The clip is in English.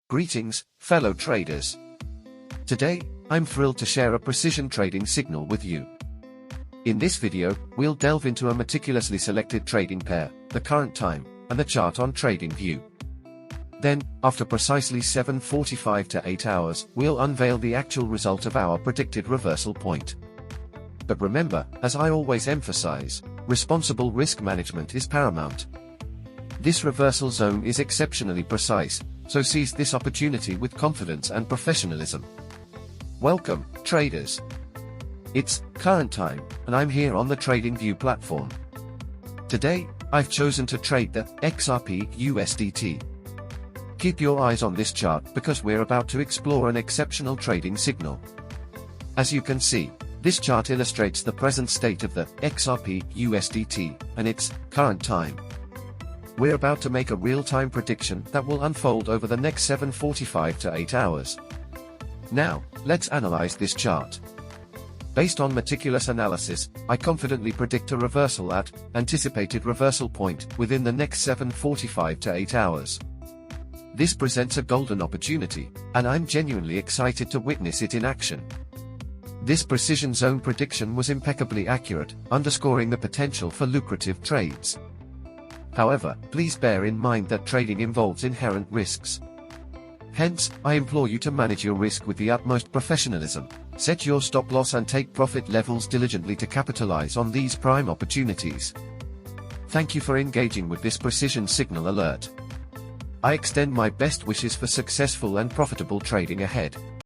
Greetings, fellow traders. Today, I'm thrilled to share a precision trading signal with you. In this video, we'll delve into a meticulously selected trading pair, the current time, and the chart on TradingView. Then, after precisely 7:45 to 8 hours, we'll unveil the actual result of our predicted reversal point. But remember, as I always emphasize, responsible risk management is paramount. This reversal zone is exceptionally precise, so seize this opportunity with confidence and professionalism. Welcome, traders. It's current time, and I'm here on the TradingView platform. Today, I've chosen to trade the XRP USDT. Keep your eyes on this chart because we're about to explore an exceptional trading signal. As you can see, this chart illustrates the present state of the XRP USDT and its current time. We're about to make a real-time prediction that will unfold over the next 7:45 to 8 hours. Now, let's analyze this chart. Based on meticulous analysis, I confidently predict a reversal at anticipated reversal point within the next 7:45 to 8 hours. This presents a golden opportunity, and I'm genuinely excited to witness it in action. This precision zone prediction was impeccably accurate, underscoring the potential for lucrative trades. However, please bear in mind that trading involves inherent risks. Hence, I implore you to manage your risk with the utmost professionalism, set your stop loss and take profit levels diligently to capitalize on these prime opportunities. Thank you for engaging with this precision signal alert. I extend my best wishes for successful and profitable trading ahead.